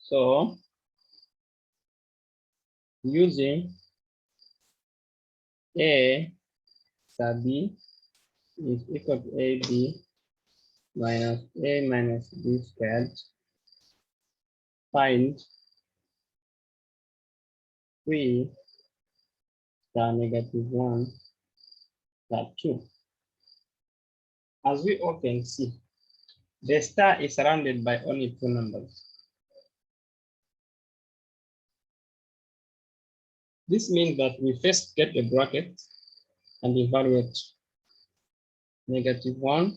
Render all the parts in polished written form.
So using A sub B is equal to AB minus A minus B squared, find 3 star negative 1 star 2. As we all can see, the star is surrounded by only two numbers. This means that we first get a bracket and evaluate negative 1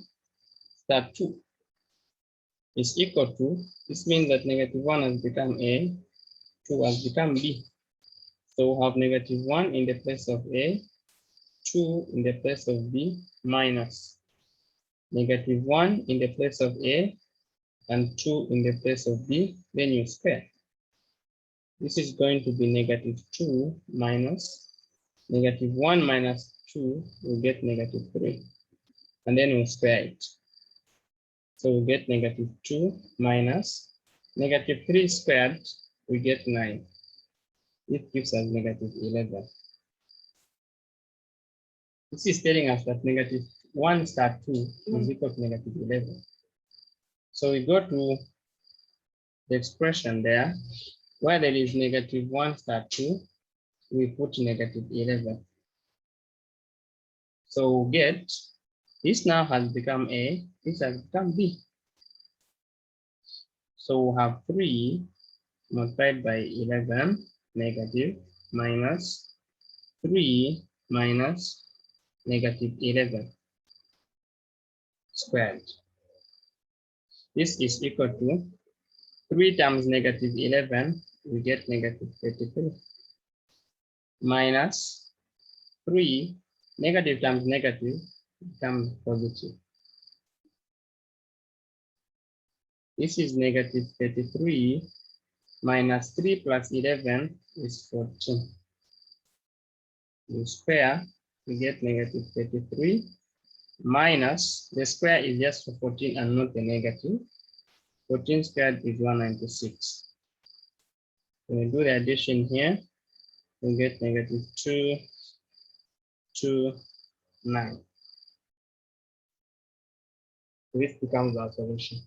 star 2 is equal to, this means that negative 1 has become A, 2 has become B. So we have negative 1 in the place of A, 2 in the place of B, minus negative 1 in the place of A, and 2 in the place of B, then you square. This is going to be negative 2 minus negative 1 minus 2, we get negative 3. And then we'll square it. So we get negative 2 minus negative 3 squared, we get 9. It gives us negative 11. This is telling us that negative 1 star 2 is equal to negative 11. So we go to the expression there, where there is negative 1 star 2, we put negative 11. So we get, this now has become A, this has become B. So we have 3 multiplied by 11 negative minus 3 minus negative 11 squared. This is equal to 3 times negative 11, we get negative 33, minus 3, negative times negative becomes positive. This is negative 33 minus 3 plus 11 is 14. You square, we get negative 33 minus, the square is just for 14 and not the negative. 14 squared is 196. When we do the addition here, we get negative 2, 2, 9. This becomes our solution.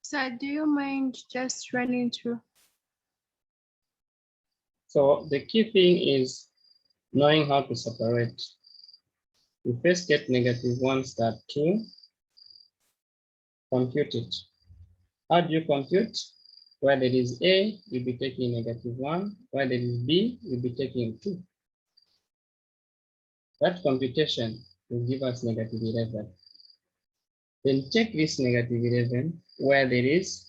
So do you mind just running through? So the key thing is knowing how to separate. We first get negative 1 star 2, compute it. How do you compute? Where there is A, you'll be taking negative 1. Where there is B, you'll be taking 2. That computation will give us negative 11. Then check this negative 11 where there is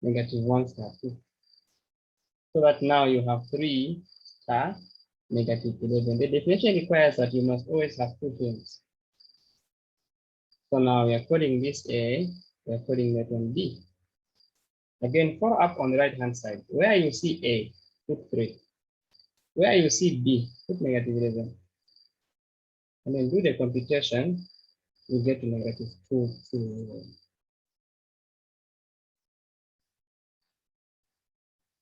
negative 1 star 2. So that now you have 3 star negative 11. The definition requires that you must always have two things. So now we are coding this A, we are coding that one B. Again, follow up on the right hand side. Where you see A, put 3. Where you see B, put negative 11. And then do the computation, you get to negative 2, 2.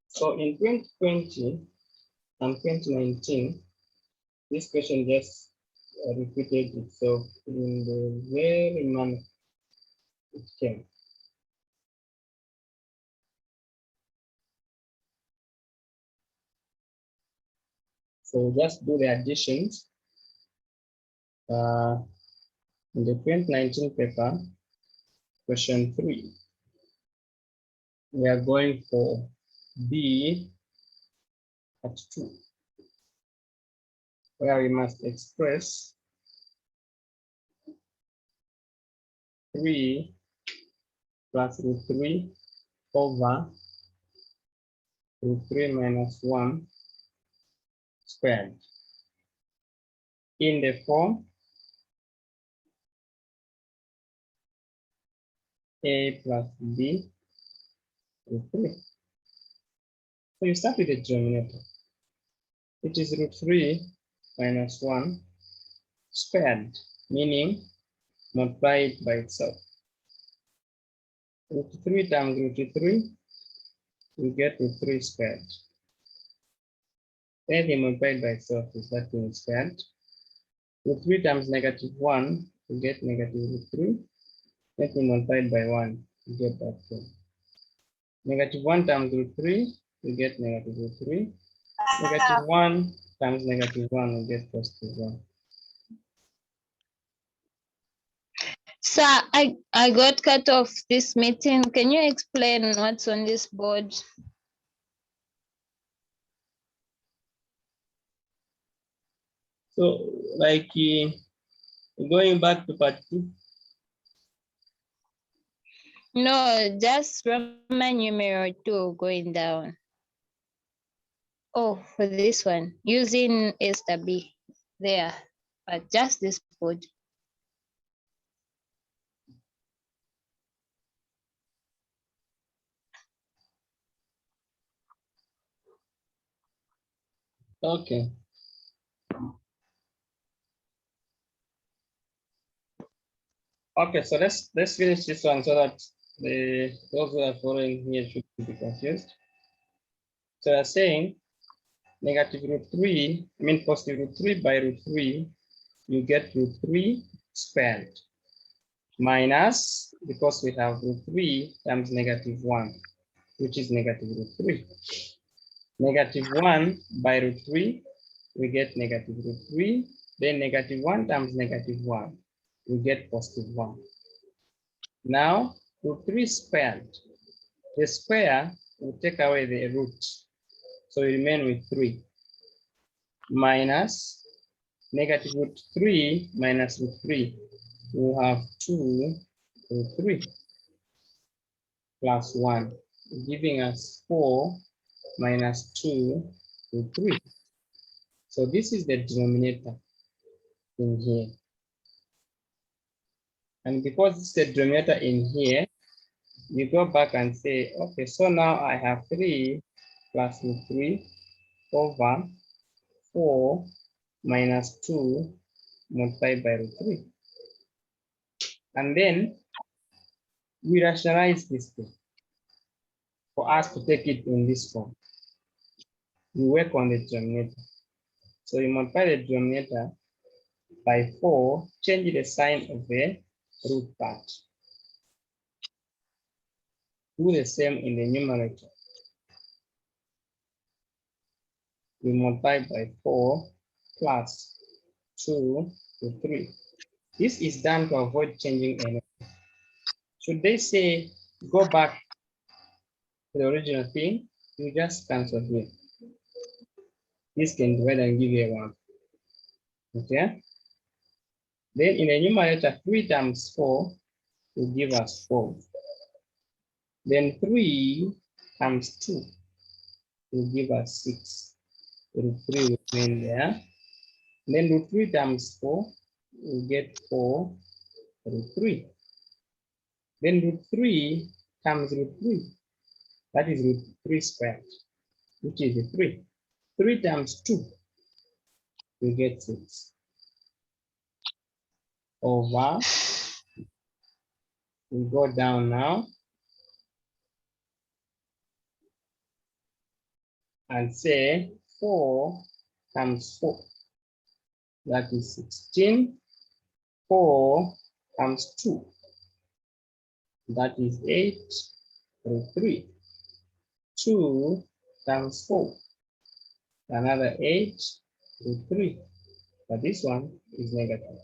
So in 2020 and 2019, this question just repeated itself in the very manner it came. So just do the additions. In the 2019 paper, question 3, we are going for B at 2, where we must express 3 plus root 3 over root 3 minus 1 squared in the form A plus B root 3. So you start with the denominator. It is root 3 minus 1 squared, meaning multiply it by itself. Root 3 times root 3, we get root 3 squared. Anything multiplied by itself is that thing squared. Root 3 times negative 1, we get negative root 3. Anything multiplied by 1, we get that thing. Negative 1 times root 3, we get negative root 3. Negative 1 times negative 1, we get positive 1. So I got cut off this meeting. Can you explain what's on this board? So, like going back to part 2. No, just Roman numeral 2 going down. Oh, for this one, using A star B there, but just this board. Okay. Okay, so let's finish this one so that those who are following here should be confused. So I'm saying negative root 3, I mean positive root 3 by root 3, you get root 3 squared minus, because we have root 3 times negative 1, which is negative root 3. Negative 1 by root 3, we get negative root 3. Then negative 1 times negative 1, we get positive 1. Now, root 3 squared. The square will take away the root. So we remain with 3 minus negative root 3 minus root 3. We'll have 2 root 3 plus 1, giving us 4 minus 2 root 3. So this is the denominator in here. And because it's the denominator in here, you go back and say, okay, so now I have 3 plus root 3 over 4 minus 2 multiplied by root 3. And then we rationalize this thing for us to take it in this form. We work on the denominator. So you multiply the denominator by 4, change the sign of the root part. Do the same in the numerator. We multiply by 4 plus 2 to 3. This is done to avoid changing anything. Should they say go back to the original thing, you just cancel here. This can divide and give you a 1. Okay? Then in the numerator, 3 times 4 will give us 4. Then 3 times 2 will give us 6. Root 3 will remain there. Then root 3 times 4 will get 4 root 3. Then root 3 times root 3. That is root 3 squared, which is a 3. 3 times 2 we get 6 over, we go down now and say 4 times 4, that is 16. 4 times 2, that is 8 root 3. 2 times 4, another 8 root 3, but this one is negative.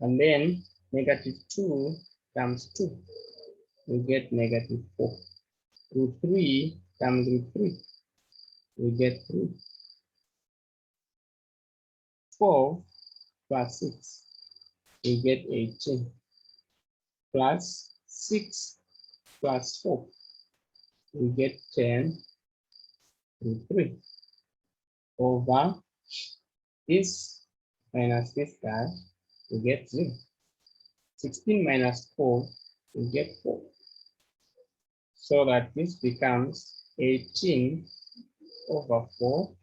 And then negative 2 times 2, we get negative 4. Root 3 times root 3, we get 3. 4 plus 6, we get 18. Plus 6 plus 4, we get 10 root 3. Over this minus this guy, we get 0. 16 minus 4, we get 4. So that this becomes 18 over 4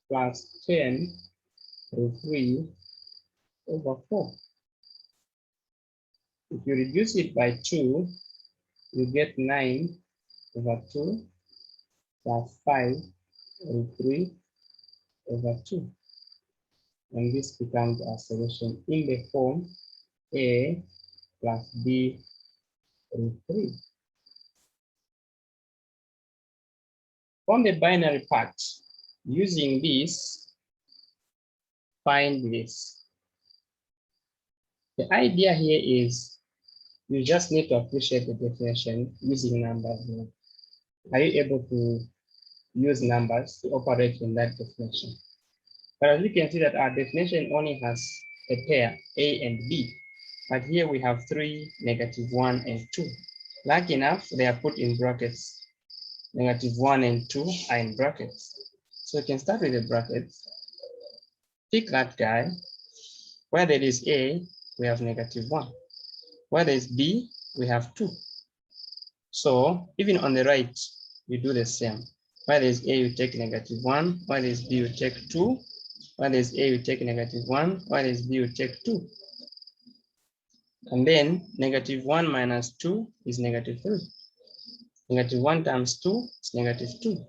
plus 10 root 3 over 4. If you reduce it by 2, you get 9 over 2 plus 5 root 3 over 2. And this becomes our solution in the form A plus B root 3. From the binary part, using this, find this. The idea here is you just need to appreciate the definition using numbers. Are you able to use numbers to operate in that definition? But as you can see that our definition only has a pair, A and B. But here we have 3, -1, and 2. Lucky enough, they are put in brackets. -1 and 2 are in brackets. So you can start with the brackets. Pick that guy. Where there is A, we have -1. Where there is B, we have 2. So even on the right, you do the same. Where there is A, you take -1. Where there is B, you take 2. Where there is A, you take -1. Where there is B, you take 2. And then -1 minus 2 is -3. -1 times 2 is -2.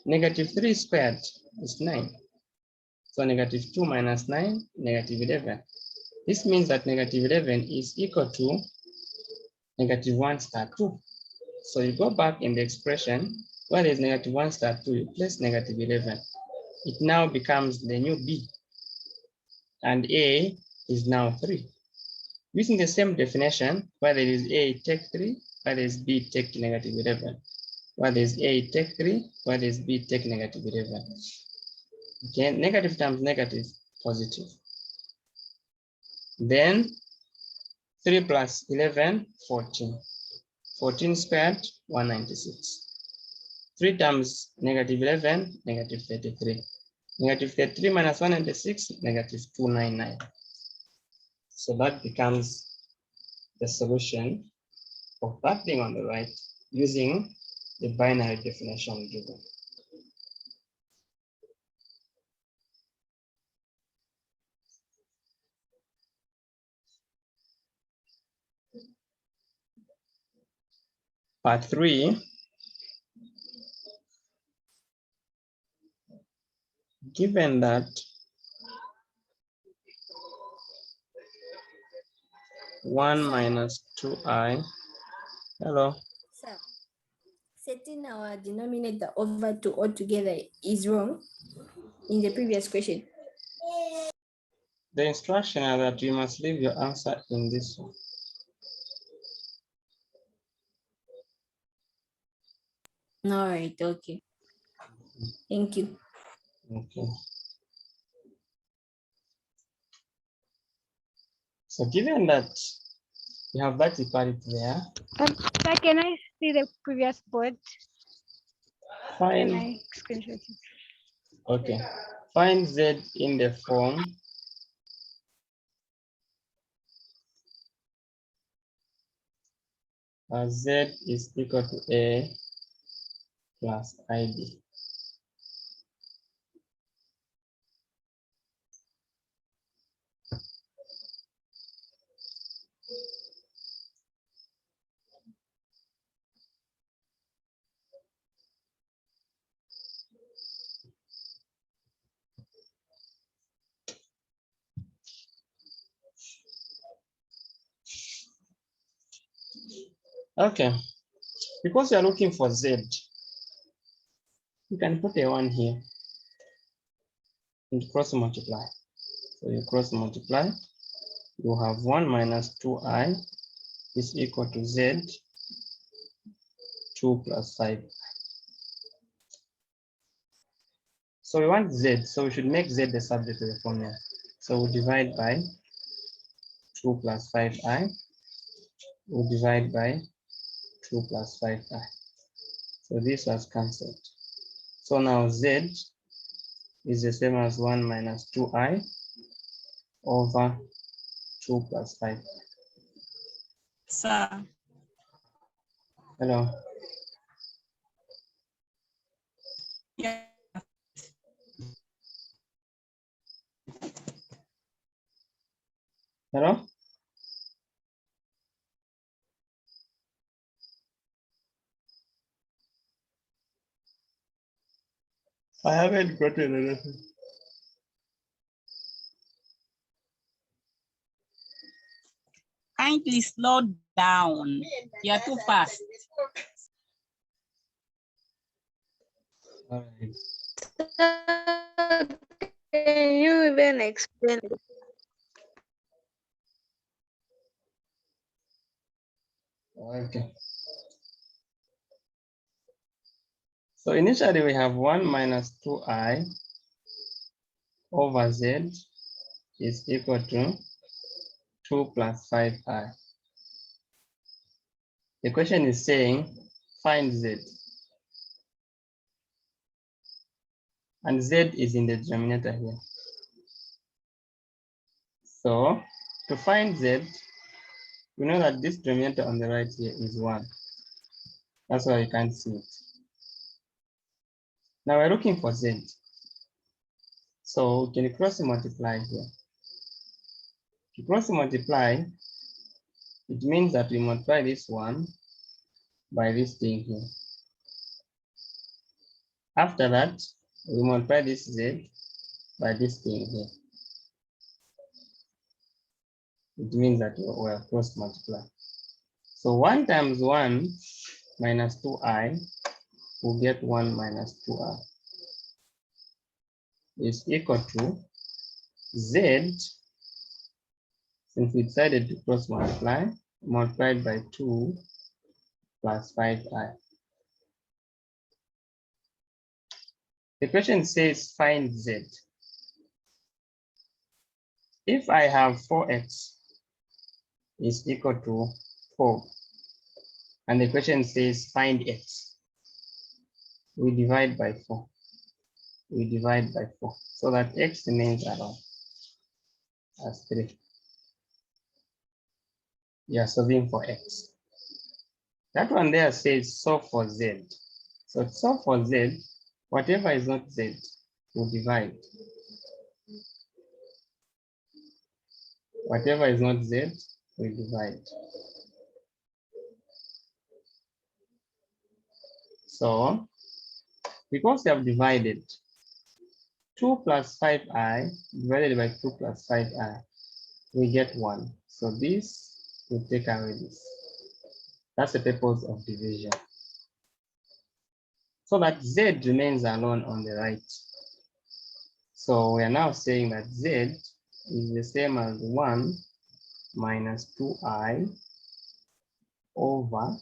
-3 squared is 9. So -2 minus 9, -11. This means that -11 is equal to -1 star 2. So you go back in the expression where there's -1 star 2, you place -11. It now becomes the new B. And A is now 3. Using the same definition, where there is A, take 3, where there is B, take -11. Where there is A, take 3, where there is B, take -11. Okay, negative times negative, positive. Then 3 plus 11, 14. 14 squared, 196. 3 times -11, -33. -33 minus 196, -299. So that becomes the solution of that thing on the right using the binary definition given. Part 3, given that 1 minus 2i, hello, Sir, setting our denominator over 2 altogether is wrong in the previous question. the instruction is that you must leave your answer in this one. All right, okay. Thank you. Okay. So given that you have that equality there, Sir, can I see the previous board? Can find, I screenshot it? okay, find Z in the form Z is equal to A plus IB. Okay, because you are looking for Z, you can put a 1 here and cross multiply. So you cross multiply, you have 1 minus 2i is equal to Z 2 plus 5. So we want Z, so we should make Z the subject of the formula. So we divide by 2 plus 5i, we divide by 2 plus 5i. So this was cancelled. So now Z is the same as 1 minus 2i over 2 plus 5. Sir, Hello. Hello? I haven't gotten anything. Kindly slow down. You're too fast. All right. Can you even explain? Okay. So initially we have 1 minus 2i over z is equal to 2 plus 5i. The question is saying find z. And z is in the denominator here. So to find z, we know that this denominator on the right here is 1. That's why you can't see it. Now we're looking for z. So we can cross multiply here. To cross multiply, it means that we multiply this one by this thing here. After that, we multiply this z by this thing here. It means that we are cross multiply. So 1 times 1 minus 2i will get 1 minus 2i is equal to z, since we decided to cross multiply, multiplied by 2 plus 5i. The question says find z. If I have 4x is equal to 4, and the question says find x, we divide by 4. We divide by 4 so that x remains around as 3. Yeah, solving for x. That one there says solve for z. So solve for z, whatever is not z, we divide. Whatever is not z, we divide. So because we have divided, 2 plus 5i divided by 2 plus 5i, we get 1. So this will take away this. That's the purpose of division. So that z remains alone on the right. So we are now saying that z is the same as 1 minus 2i over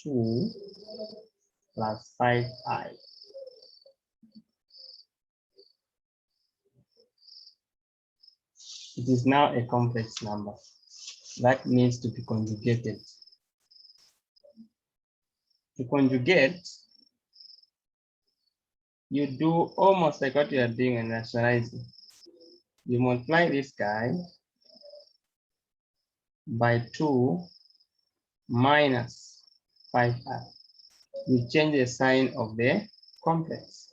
2 plus 5i. It is now a complex number that needs to be conjugated. To conjugate, you do almost like what you are doing in rationalizing. You multiply this guy by 2 minus 5i. You change the sign of the complex.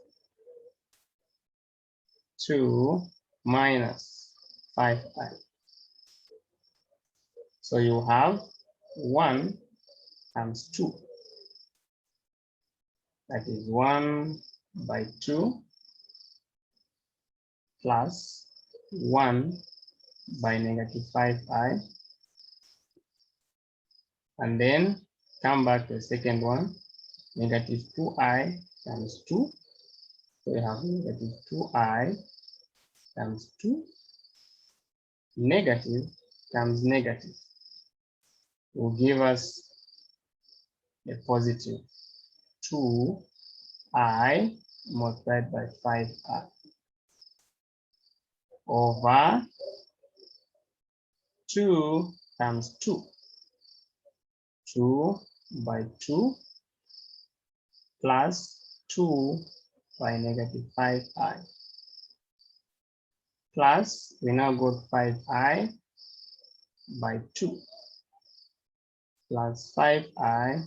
2 minus 5i. So you have 1 times 2. That is 1 by 2 plus 1 by negative 5i. And then come back to the second one, negative 2i times 2. So we have negative 2i times 2. Negative times negative will give us a positive 2i multiplied by 5i over 2 times 2. 2 by 2 plus 2 by negative 5i. Plus, we now got 5i by 2 plus 5i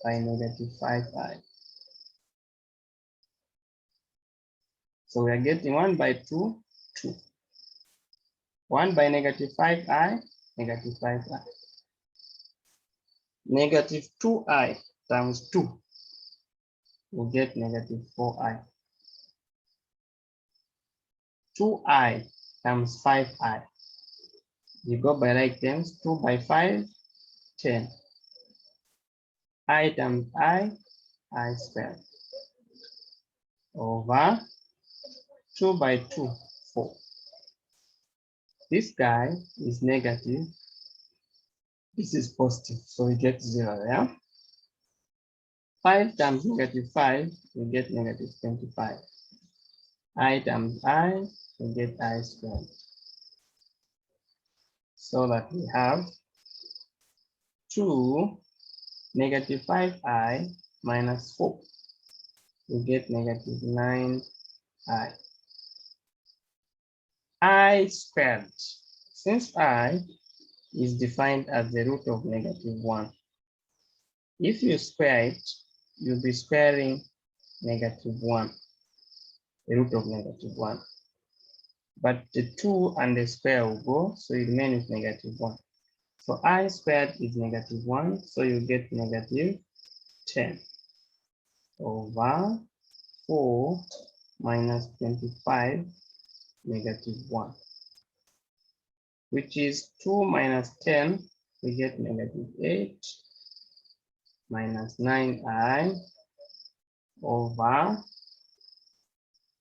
by negative 5i. So we are getting 1 by 2, 2. 1 by -5i, -5i. -2i times 2, we'll get -4i. 2i times 5i. You go by like terms, 2 by 5, 10. I times I squared. Over 2 by 2, 4. This guy is negative. This is positive, so we get 0 there. 5 times -5, we get -25. I times I, we get I squared. So that we have 2 -5i minus 4. We get -9i. I squared. Since I is defined as the root of -1. If you square it, you'll be squaring -1, the root of -1. But the 2 and the square will go, so you remain with -1. So I squared is -1, so you get -10 over 4 minus 25 -1, which is 2 minus 10, we get -8 minus 9i over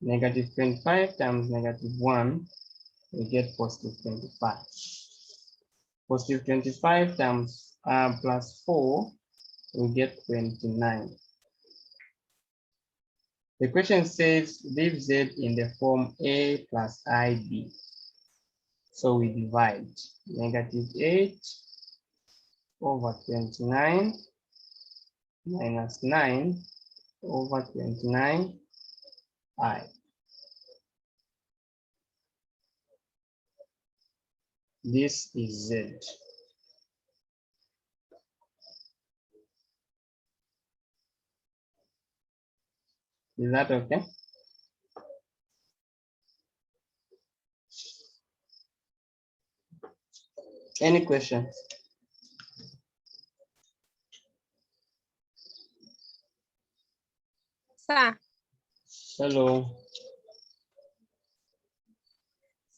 -25 times -1, we get +25. +25 times plus 4, we get 29. The question says leave z in the form a plus ib. So we divide -8 over 29 minus 9 over 29i. This is z. Is that okay? Any questions? Sir, Hello.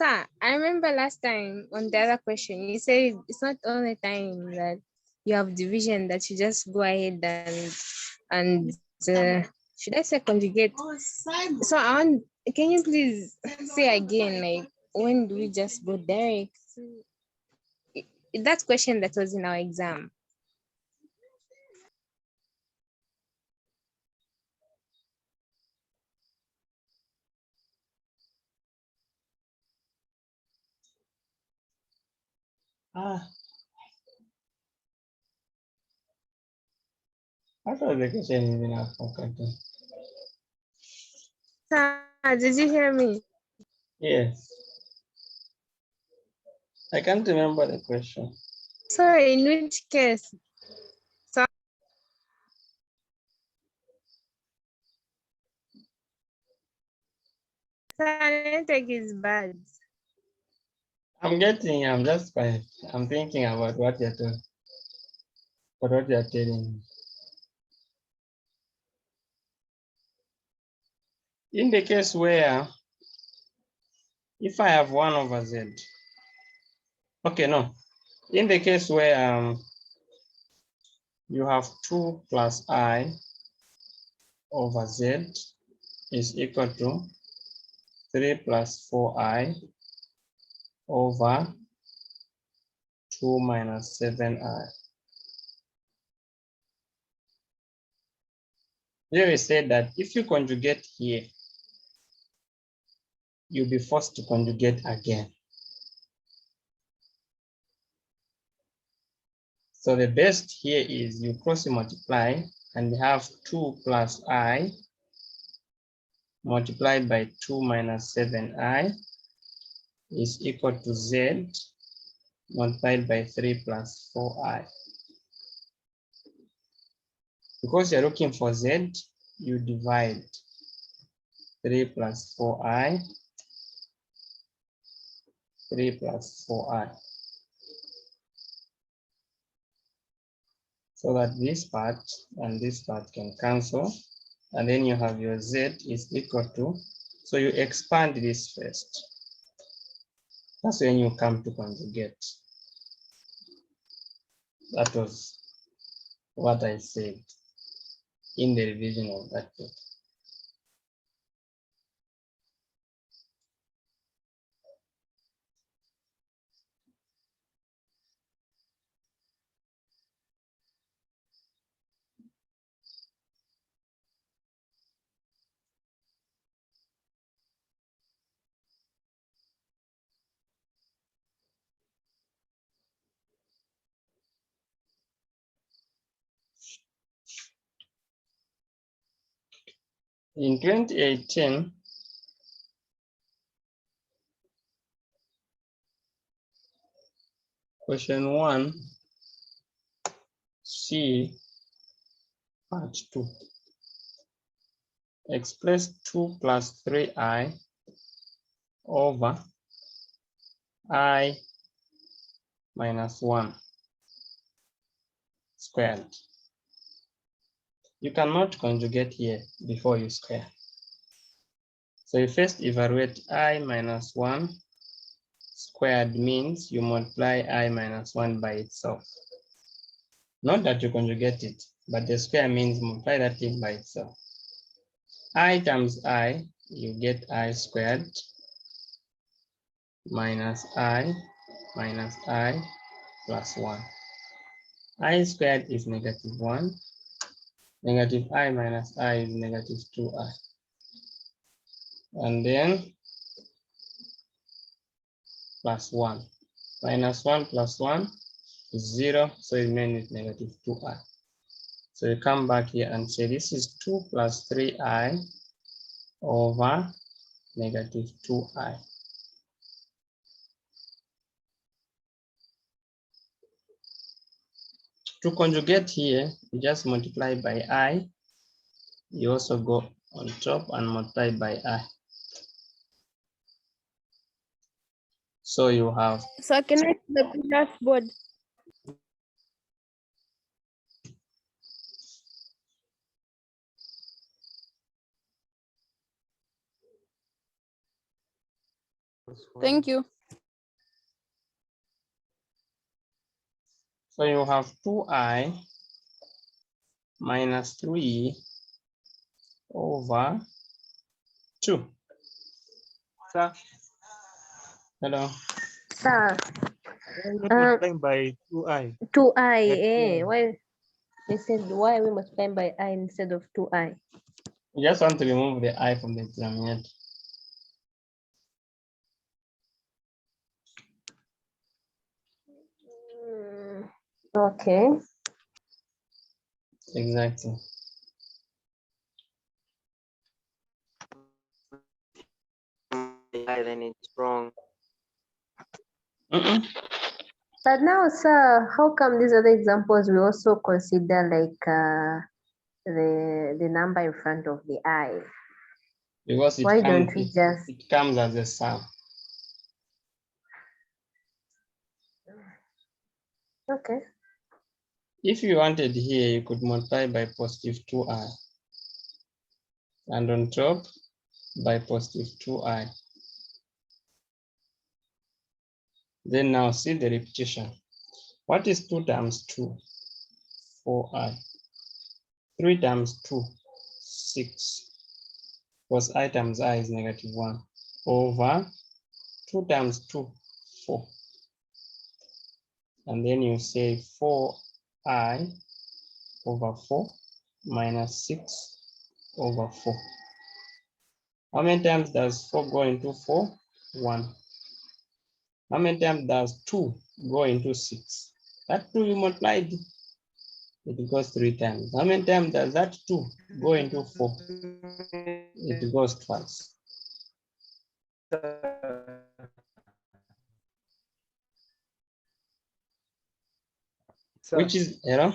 sir, I remember last time on the other question, you said it's not only time that you have division that you just go ahead and should I say conjugate? So I want, can you please say again, like when do we just go direct? That question that was in our exam. What was the question even I've forgotten? Sir, did you hear me? Yes. I can't remember the question. Sorry, in which case? So, network is bad. I'm just quiet. I'm thinking about what you're doing, what you're telling me. In the case where if I have 1 over z, okay, no. In the case where you have 2 plus I over z is equal to 3 plus 4i over 2 minus 7i. Here we said that if you conjugate here, you'll be forced to conjugate again. So the best here is you cross multiply and have 2 plus I multiplied by 2 minus 7i is equal to z multiplied by 3 plus 4i. Because you're looking for z, you divide. 3 plus 4i, 3 plus 4i. So that this part and this part can cancel. And then you have your z is equal to, so you expand this first. That's when you come to conjugate. That was what I said in the revision of that book. In 2018, question 1, C, part 2. Express 2 plus 3i over I minus 1 squared. You cannot conjugate here before you square. So you first evaluate I minus 1 squared means you multiply I minus 1 by itself. Not that you conjugate it, but the square means multiply that thing by itself. I times I, you get I squared minus I plus 1. I squared is negative 1. Negative I minus I is negative 2i. And then plus 1. Minus 1 plus 1 is 0, so it remains with negative 2i. So you come back here and say this is 2 plus 3i over negative 2i. To conjugate here, you just multiply by I. You also go on top and multiply by I. So you have, So can I see the previous board? Thank you. so you have 2i minus 3 over 2. Sir, Hello. Sir, why not multiplying by 2i? 2i, Get 2i. why they said why are we multiplying by I instead of 2i? You just want to remove the I from the denominator. Okay. Exactly. Then it's wrong. But now, sir, how come these other examples we also consider like the number in front of the I? Because Why don't we just it comes as a sum. okay? If you wanted here, you could multiply by positive 2i. And on top, by positive 2i. Then now see the repetition. What is 2 times 2? 4i. 3 times 2, 6. Because I times I is negative 1. Over 2 times 2, 4. And then you say 4i over 4 minus 6 over 4. How many times does 4 go into 4? 1. How many times does 2 go into 6? That 2 you multiplied, it goes 3 times. How many times does that 2 go into 4? It goes twice. Sir, Which is error?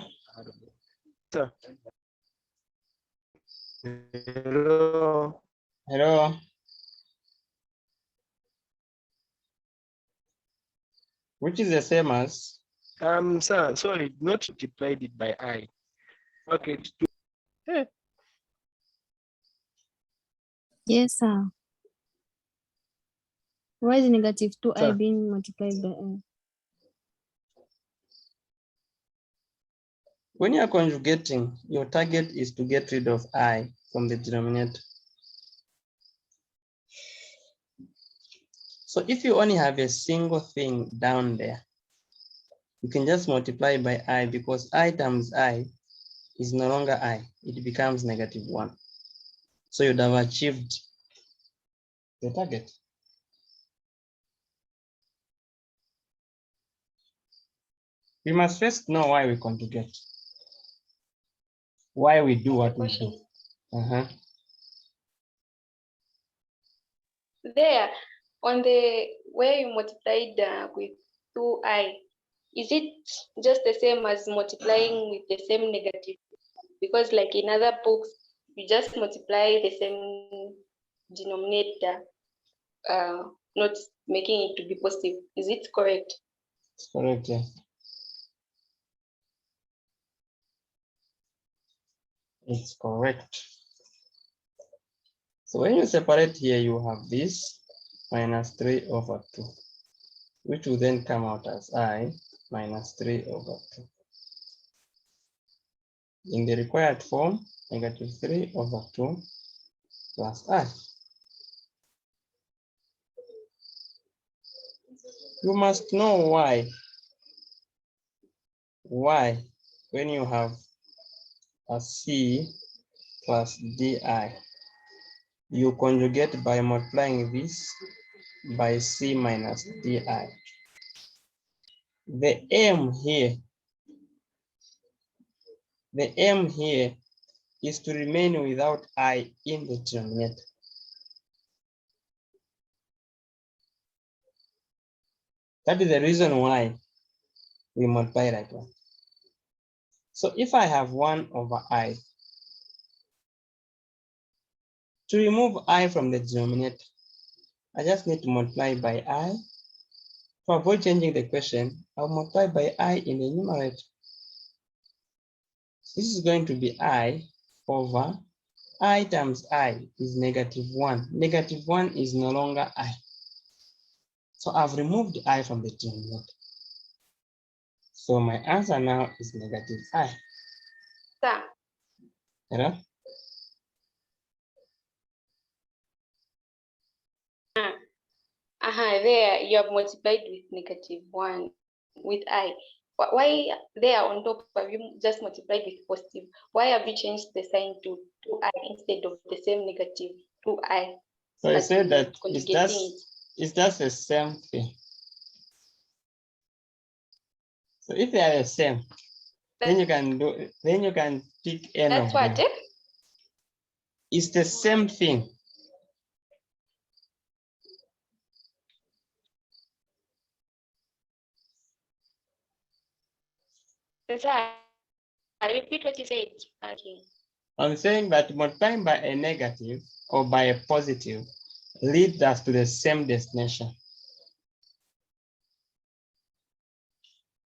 sir. Hello. Hello. Which is the same as? Sir, sorry, not multiplied it by I. Okay, Yes, sir. Why is negative 2i Sir. being multiplied by I? When you are conjugating, your target is to get rid of I from the denominator. So if you only have a single thing down there, you can just multiply by I, because I times I is no longer I, it becomes -1. So you'd have achieved the target. We must first know why we conjugate, why we do what we do. There, on the where you multiplied with 2i, is it just the same as multiplying with the same negative? Because like in other books, you just multiply the same denominator, not making it to be positive. Is it correct? It's correct, yeah. It's correct. So when you separate here, you have this -3/2, which will then come out as I -3/2. In the required form, -3/2 plus I. You must know why. Why, when you have a C plus DI, you conjugate by multiplying this by C minus DI. The aim here is to remain without I in the denominator. That is the reason why we multiply like that. So if I have 1/I, to remove I from the denominator, I just need to multiply by I. To avoid changing the question, I'll multiply by I in the numerator. This is going to be I over I times I is -1. -1 is no longer I. So I've removed I from the denominator. So my answer now is -I. Sir, Hello? there you have multiplied with -1 with I. Why there on top have you just multiplied with positive? Why have you changed the sign to 2i instead of the same -2i? So I as said you that conjugating it's just the same thing. So if they are the same, then you can pick any of That's what, them. It's the same thing. Sir, I repeat what you said. Okay. I'm saying that multiplying by a negative or by a positive leads us to the same destination.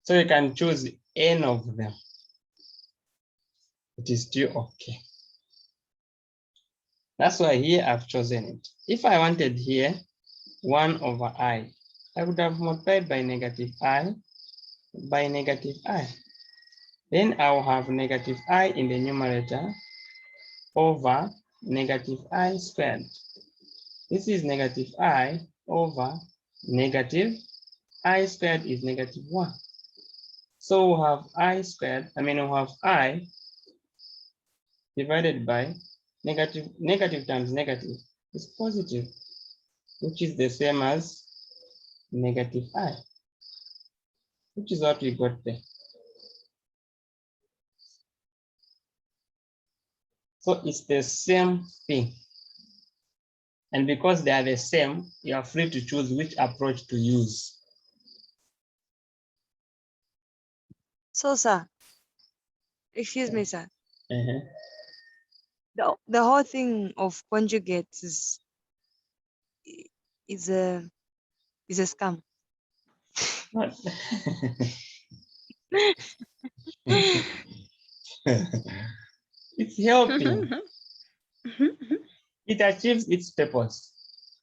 So you can choose any of them. It is still okay. That's why here I've chosen it. If I wanted here 1/I, I would have multiplied by -I by -I. Then I'll have -I in the numerator over -I squared. This is -I over -I squared is -1. So we'll have I squared, we'll have I divided by negative times negative is positive, which is the same as -I, which is what we got there. So it's the same thing. And because they are the same, you are free to choose which approach to use. So, sir, excuse me, sir. the whole thing of conjugates is a scam. What? It's helping. It achieves its purpose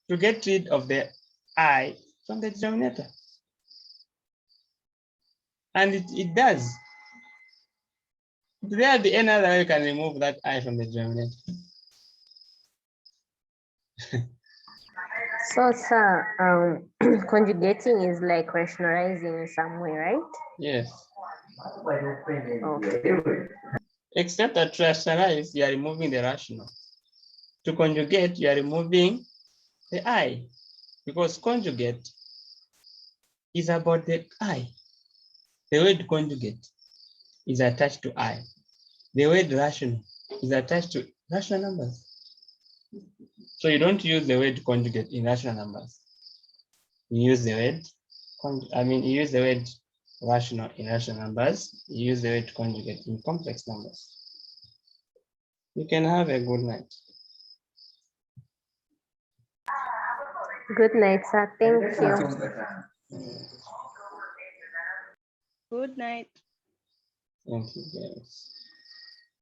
to get rid of the I from the denominator. And it does. If there be any other way you can remove that I from the denominator. So, sir, conjugating is like rationalizing in some way, right? Yes. Okay. Except that to rationalize, you are removing the rational. To conjugate, you are removing the I, because conjugate is about the I. The word conjugate is attached to I. The word rational is attached to rational numbers. So you don't use the word conjugate in rational numbers. You use the word, you use the word rational in rational numbers. You use the word conjugate in complex numbers. You can have a good night. Good night, sir. Thank you. Good night. Thank you, guys.